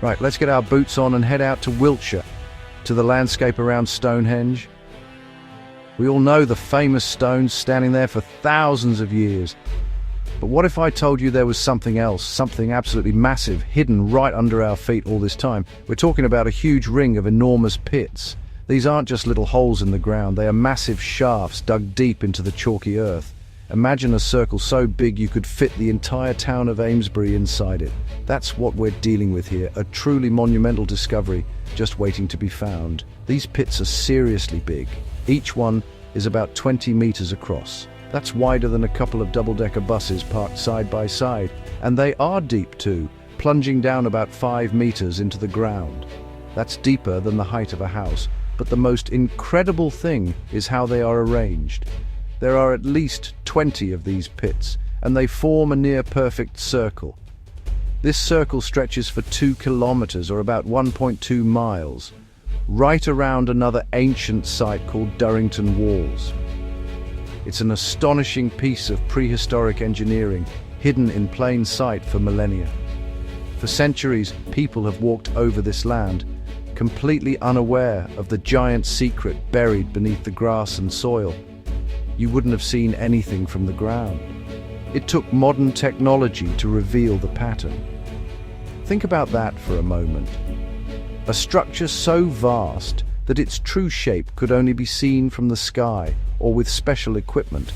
Right, let's get our boots on and head out to Wiltshire, to the landscape around Stonehenge. We all know the famous stones standing there for thousands of years. But what if I told you there was something else, something absolutely massive, hidden right under our feet all this time? We're talking about a huge ring of enormous pits. These aren't just little holes in the ground, they are massive shafts dug deep into the chalky earth. Imagine a circle so big you could fit the entire town of Amesbury inside it. That's what we're dealing with here, a truly monumental discovery just waiting to be found. These pits are seriously big. Each one is about 20 meters across. That's wider than a couple of double-decker buses parked side by side. And they are deep too, plunging down about 5 meters into the ground. That's deeper than the height of a house. But the most incredible thing is how they are arranged. There are at least 20 of these pits, and they form a near-perfect circle. This circle stretches for 2 kilometers, or about 1.2 miles, right around another ancient site called Durrington Walls. It's an astonishing piece of prehistoric engineering, hidden in plain sight for millennia. For centuries, people have walked over this land, completely unaware of the giant secret buried beneath the grass and soil. You wouldn't have seen anything from the ground. It took modern technology to reveal the pattern. Think about that for a moment. A structure so vast that its true shape could only be seen from the sky or with special equipment.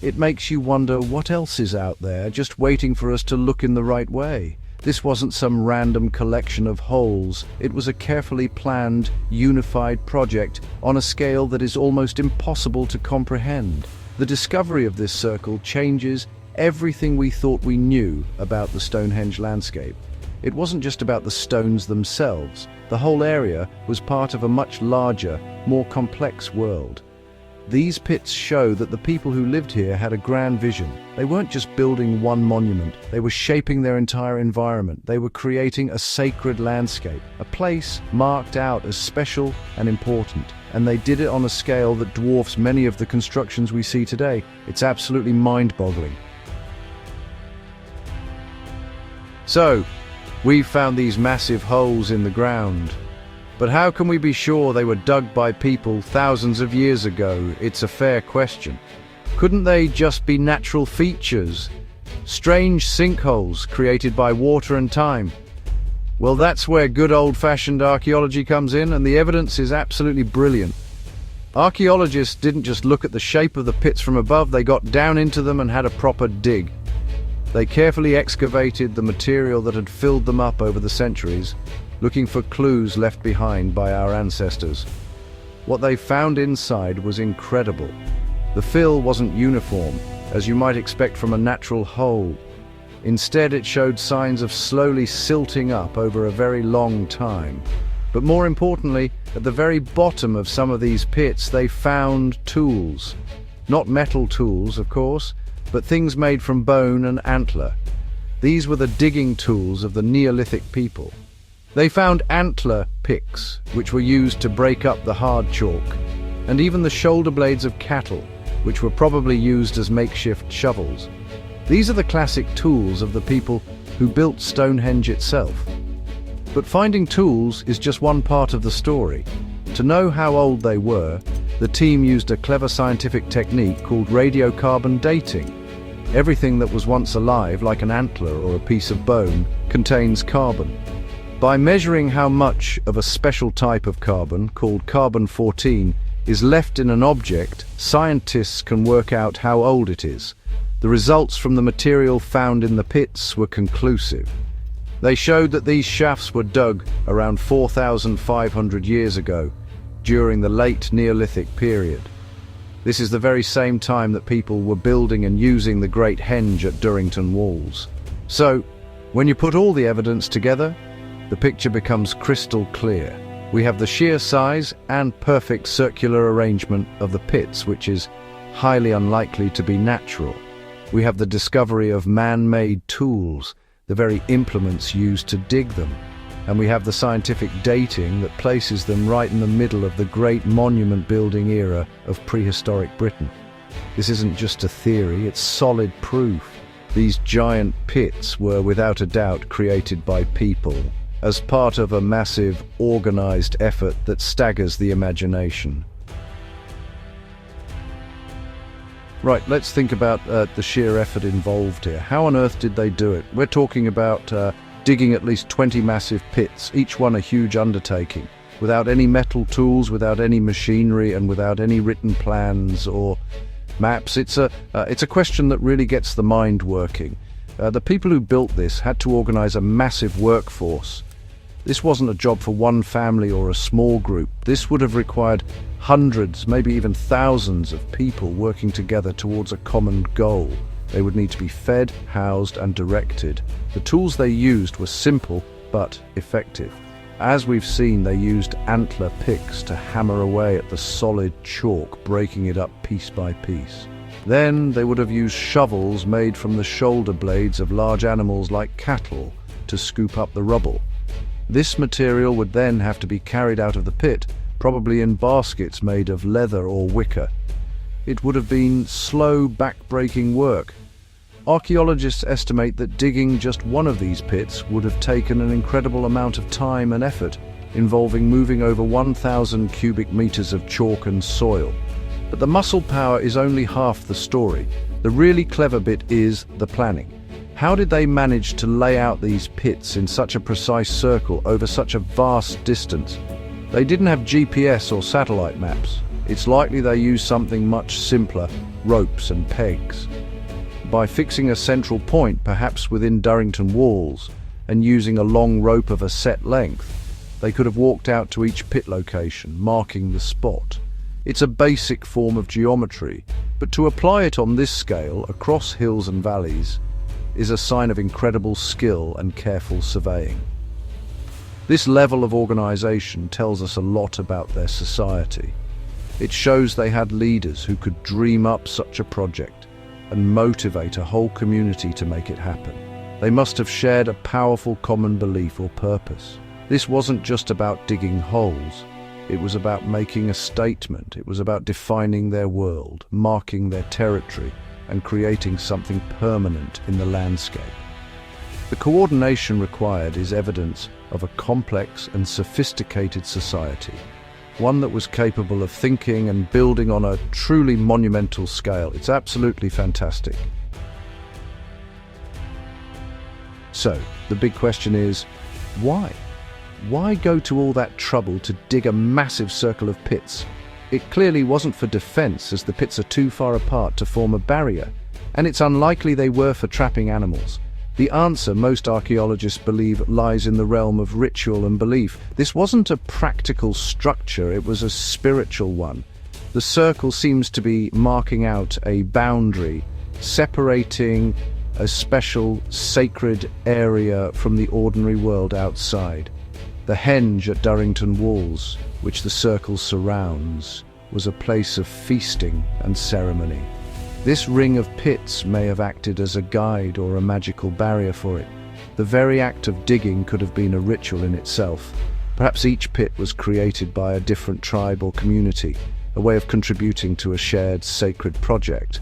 It makes you wonder what else is out there just waiting for us to look in the right way. This wasn't some random collection of holes. It was a carefully planned, unified project on a scale that is almost impossible to comprehend. The discovery of this circle changes everything we thought we knew about the Stonehenge landscape. It wasn't just about the stones themselves. The whole area was part of a much larger, more complex world. These pits show that the people who lived here had a grand vision. They weren't just building one monument, they were shaping their entire environment. They were creating a sacred landscape, a place marked out as special and important. And they did it on a scale that dwarfs many of the constructions we see today. It's absolutely mind-boggling. So, we've found these massive holes in the ground. But how can we be sure they were dug by people thousands of years ago? It's a fair question. Couldn't they just be natural features? Strange sinkholes created by water and time? Well, that's where good old-fashioned archaeology comes in, and the evidence is absolutely brilliant. Archaeologists didn't just look at the shape of the pits from above, they got down into them and had a proper dig. They carefully excavated the material that had filled them up over the centuries, looking for clues left behind by our ancestors. What they found inside was incredible. The fill wasn't uniform, as you might expect from a natural hole. Instead, it showed signs of slowly silting up over a very long time. But more importantly, at the very bottom of some of these pits, they found tools. Not metal tools, of course, but things made from bone and antler. These were the digging tools of the Neolithic people. They found antler picks, which were used to break up the hard chalk, and even the shoulder blades of cattle, which were probably used as makeshift shovels. These are the classic tools of the people who built Stonehenge itself. But finding tools is just one part of the story. To know how old they were, the team used a clever scientific technique called radiocarbon dating. Everything that was once alive, like an antler or a piece of bone, contains carbon. By measuring how much of a special type of carbon, called carbon-14, is left in an object, scientists can work out how old it is. The results from the material found in the pits were conclusive. They showed that these shafts were dug around 4,500 years ago, during the late Neolithic period. This is the very same time that people were building and using the Great Henge at Durrington Walls. So, when you put all the evidence together, the picture becomes crystal clear. We have the sheer size and perfect circular arrangement of the pits, which is highly unlikely to be natural. We have the discovery of man-made tools, the very implements used to dig them. And we have the scientific dating that places them right in the middle of the great monument-building era of prehistoric Britain. This isn't just a theory, it's solid proof. These giant pits were without a doubt created by people, as part of a massive, organized effort that staggers the imagination. Right, let's think about the sheer effort involved here. How on earth did they do it? We're talking about digging at least 20 massive pits, each one a huge undertaking, without any metal tools, without any machinery, and without any written plans or maps. It's a question that really gets the mind working. The people who built this had to organize a massive workforce. This wasn't a job for one family or a small group. This would have required hundreds, maybe even thousands of people working together towards a common goal. They would need to be fed, housed, and directed. The tools they used were simple but effective. As we've seen, they used antler picks to hammer away at the solid chalk, breaking it up piece by piece. Then they would have used shovels made from the shoulder blades of large animals like cattle to scoop up the rubble. This material would then have to be carried out of the pit, probably in baskets made of leather or wicker. It would have been slow, back-breaking work. Archaeologists estimate that digging just one of these pits would have taken an incredible amount of time and effort, involving moving over 1,000 cubic meters of chalk and soil. But the muscle power is only half the story. The really clever bit is the planning. How did they manage to lay out these pits in such a precise circle over such a vast distance? They didn't have GPS or satellite maps. It's likely they used something much simpler, ropes and pegs. By fixing a central point, perhaps within Durrington walls, and using a long rope of a set length, they could have walked out to each pit location, marking the spot. It's a basic form of geometry, but to apply it on this scale, across hills and valleys, is a sign of incredible skill and careful surveying. This level of organization tells us a lot about their society. It shows they had leaders who could dream up such a project and motivate a whole community to make it happen. They must have shared a powerful common belief or purpose. This wasn't just about digging holes. It was about making a statement. It was about defining their world, marking their territory, and creating something permanent in the landscape. The coordination required is evidence of a complex and sophisticated society, one that was capable of thinking and building on a truly monumental scale. It's absolutely fantastic. So, the big question is, why? Why go to all that trouble to dig a massive circle of pits? It clearly wasn't for defense, as the pits are too far apart to form a barrier, and it's unlikely they were for trapping animals. The answer, most archaeologists believe, lies in the realm of ritual and belief. This wasn't a practical structure, it was a spiritual one. The circle seems to be marking out a boundary, separating a special, sacred area from the ordinary world outside. The henge at Durrington walls, which the circle surrounds, was a place of feasting and ceremony. This ring of pits may have acted as a guide or a magical barrier for it. The very act of digging could have been a ritual in itself. Perhaps each pit was created by a different tribe or community, a way of contributing to a shared sacred project.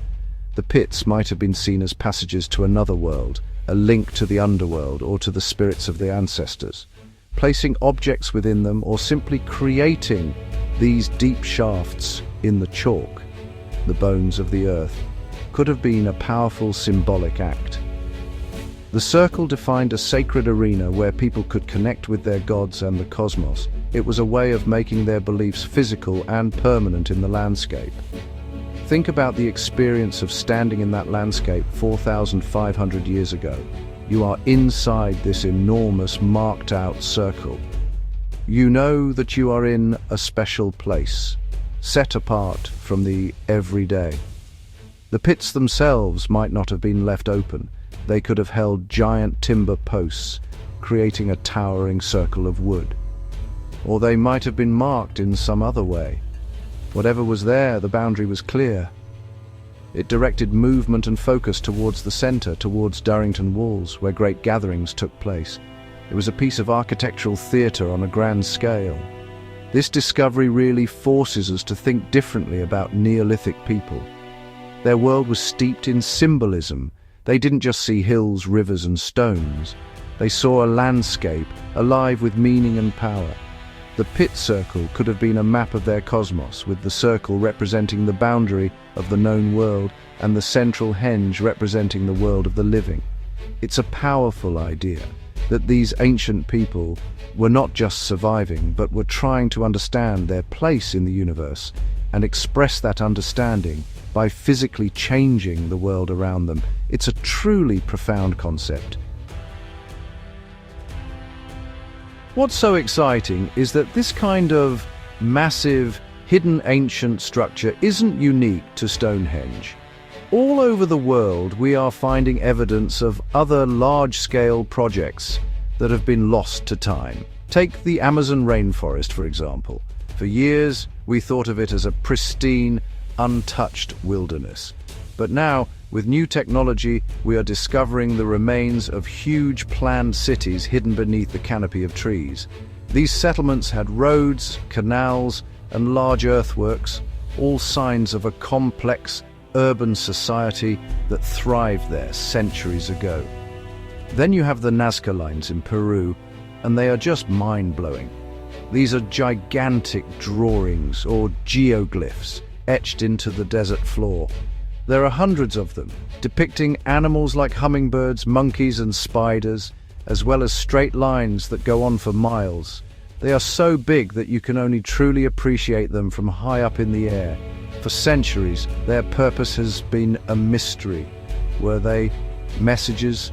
The pits might have been seen as passages to another world, a link to the underworld or to the spirits of the ancestors. Placing objects within them or simply creating these deep shafts in the chalk, the bones of the earth, could have been a powerful symbolic act. The circle defined a sacred arena where people could connect with their gods and the cosmos. It was a way of making their beliefs physical and permanent in the landscape. Think about the experience of standing in that landscape 4,500 years ago. You are inside this enormous marked-out circle. You know that you are in a special place, set apart from the everyday. The pits themselves might not have been left open. They could have held giant timber posts, creating a towering circle of wood. Or they might have been marked in some other way. Whatever was there, the boundary was clear. It directed movement and focus towards the center, towards Durrington walls, where great gatherings took place. It was a piece of architectural theater on a grand scale. This discovery really forces us to think differently about Neolithic people. Their world was steeped in symbolism. They didn't just see hills, rivers, and stones. They saw a landscape alive with meaning and power. The pit circle could have been a map of their cosmos, with the circle representing the boundary of the known world and the central henge representing the world of the living. It's a powerful idea that these ancient people were not just surviving, but were trying to understand their place in the universe and express that understanding by physically changing the world around them. It's a truly profound concept. What's so exciting is that this kind of massive, hidden ancient structure isn't unique to Stonehenge. All over the world, we are finding evidence of other large-scale projects that have been lost to time. Take the Amazon rainforest, for example. For years, we thought of it as a pristine, untouched wilderness. But now, with new technology, we are discovering the remains of huge planned cities hidden beneath the canopy of trees. These settlements had roads, canals, and large earthworks, all signs of a complex, urban society that thrived there centuries ago. Then you have the Nazca lines in Peru, and they are just mind-blowing. These are gigantic drawings or geoglyphs etched into the desert floor. There are hundreds of them, depicting animals like hummingbirds, monkeys, and spiders, as well as straight lines that go on for miles. They are so big that you can only truly appreciate them from high up in the air. For centuries, their purpose has been a mystery. Were they messages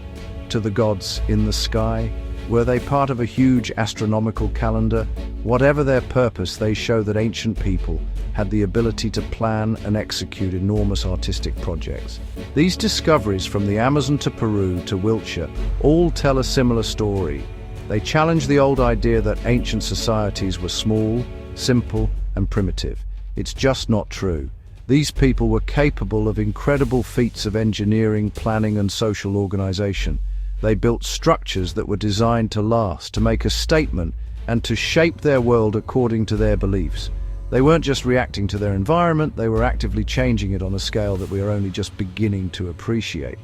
to the gods in the sky? Were they part of a huge astronomical calendar? Whatever their purpose, they show that ancient people had the ability to plan and execute enormous artistic projects. These discoveries, from the Amazon to Peru to Wiltshire, all tell a similar story. They challenge the old idea that ancient societies were small, simple, and primitive. It's just not true. These people were capable of incredible feats of engineering, planning, and social organization. They built structures that were designed to last, to make a statement, and to shape their world according to their beliefs. They weren't just reacting to their environment, they were actively changing it on a scale that we are only just beginning to appreciate.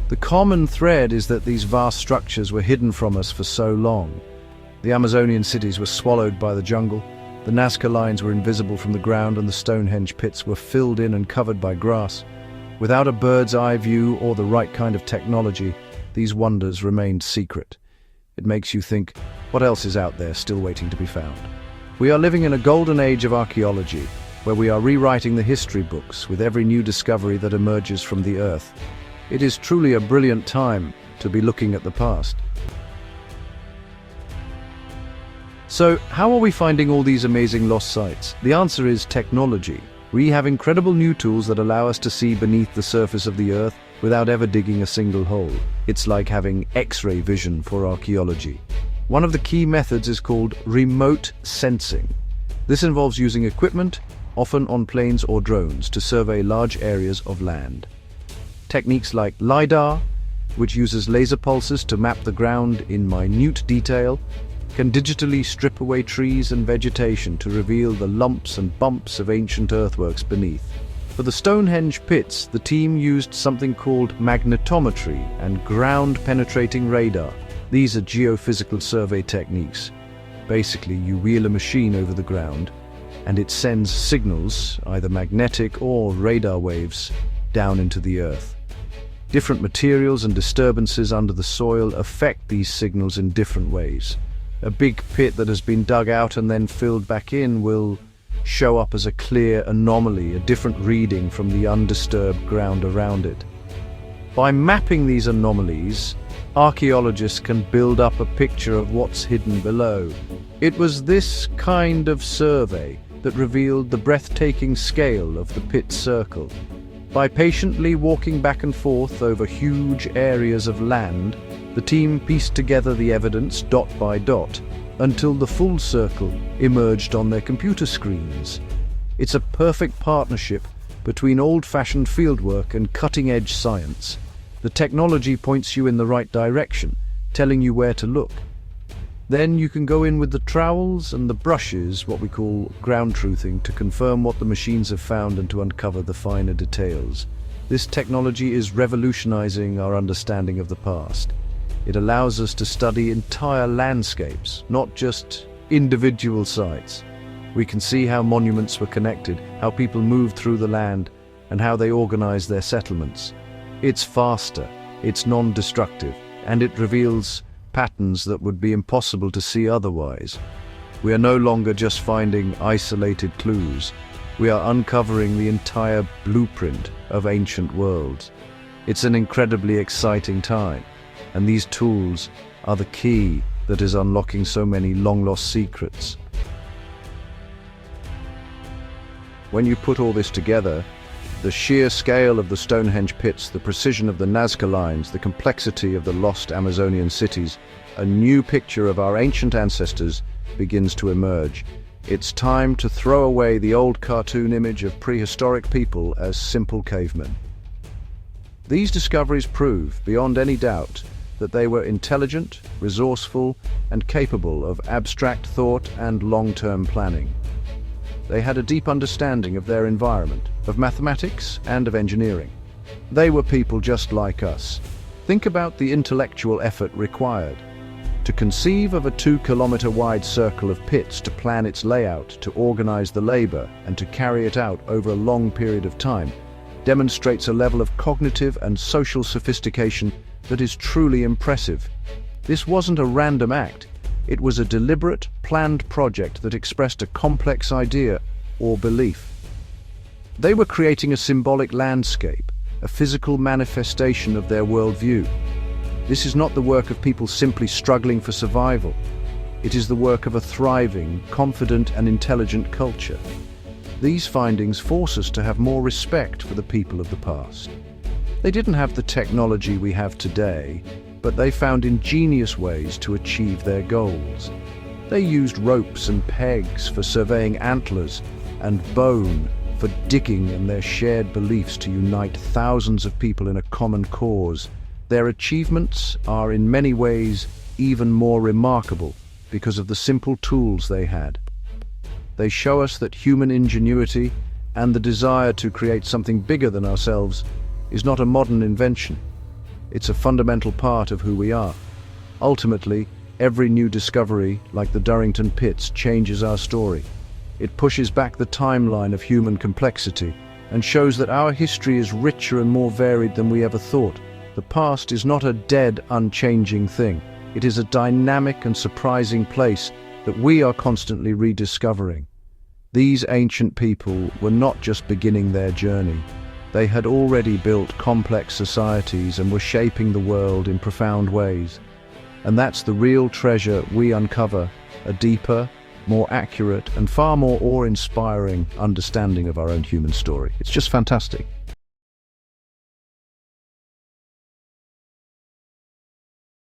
The common thread is that these vast structures were hidden from us for so long. The Amazonian cities were swallowed by the jungle, the Nazca lines were invisible from the ground, and the Stonehenge pits were filled in and covered by grass. Without a bird's eye view or the right kind of technology, these wonders remained secret. It makes you think, what else is out there still waiting to be found? We are living in a golden age of archaeology, where we are rewriting the history books with every new discovery that emerges from the earth. It is truly a brilliant time to be looking at the past. So, how are we finding all these amazing lost sites? The answer is technology. We have incredible new tools that allow us to see beneath the surface of the earth without ever digging a single hole. It's like having X-ray vision for archaeology. One of the key methods is called remote sensing. This involves using equipment, often on planes or drones, to survey large areas of land. Techniques like LiDAR, which uses laser pulses to map the ground in minute detail, can digitally strip away trees and vegetation to reveal the lumps and bumps of ancient earthworks beneath. For the Stonehenge pits, the team used something called magnetometry and ground-penetrating radar. These are geophysical survey techniques. Basically, you wheel a machine over the ground, and it sends signals, either magnetic or radar waves, down into the earth. Different materials and disturbances under the soil affect these signals in different ways. A big pit that has been dug out and then filled back in will show up as a clear anomaly, a different reading from the undisturbed ground around it. By mapping these anomalies, archaeologists can build up a picture of what's hidden below. It was this kind of survey that revealed the breathtaking scale of the pit circle. By patiently walking back and forth over huge areas of land, the team pieced together the evidence dot by dot until the full circle emerged on their computer screens. It's a perfect partnership between old-fashioned fieldwork and cutting-edge science. The technology points you in the right direction, telling you where to look. Then you can go in with the trowels and the brushes, what we call ground truthing, to confirm what the machines have found and to uncover the finer details. This technology is revolutionizing our understanding of the past. It allows us to study entire landscapes, not just individual sites. We can see how monuments were connected, how people moved through the land, and how they organized their settlements. It's faster, it's non-destructive, and it reveals patterns that would be impossible to see otherwise. We are no longer just finding isolated clues. We are uncovering the entire blueprint of ancient worlds. It's an incredibly exciting time, and these tools are the key that is unlocking so many long-lost secrets. When you put all this together, the sheer scale of the Stonehenge pits, the precision of the Nazca lines, the complexity of the lost Amazonian cities, a new picture of our ancient ancestors begins to emerge. It's time to throw away the old cartoon image of prehistoric people as simple cavemen. These discoveries prove, beyond any doubt, that they were intelligent, resourceful, and capable of abstract thought and long-term planning. They had a deep understanding of their environment, of mathematics, and of engineering. They were people just like us. Think about the intellectual effort required. To conceive of a 2-kilometer-wide circle of pits, to plan its layout, to organize the labor, and to carry it out over a long period of time, demonstrates a level of cognitive and social sophistication that is truly impressive. This wasn't a random act. It was a deliberate, planned project that expressed a complex idea or belief. They were creating a symbolic landscape, a physical manifestation of their worldview. This is not the work of people simply struggling for survival. It is the work of a thriving, confident, and intelligent culture. These findings force us to have more respect for the people of the past. They didn't have the technology we have today, but they found ingenious ways to achieve their goals. They used ropes and pegs for surveying antlers and bone for digging, and their shared beliefs to unite thousands of people in a common cause. Their achievements are in many ways even more remarkable because of the simple tools they had. They show us that human ingenuity and the desire to create something bigger than ourselves is not a modern invention. It's a fundamental part of who we are. Ultimately, every new discovery, like the Durrington pits, changes our story. It pushes back the timeline of human complexity and shows that our history is richer and more varied than we ever thought. The past is not a dead, unchanging thing. It is a dynamic and surprising place that we are constantly rediscovering. These ancient people were not just beginning their journey. They had already built complex societies and were shaping the world in profound ways. And that's the real treasure we uncover, a deeper, more accurate, and far more awe-inspiring understanding of our own human story. It's just fantastic.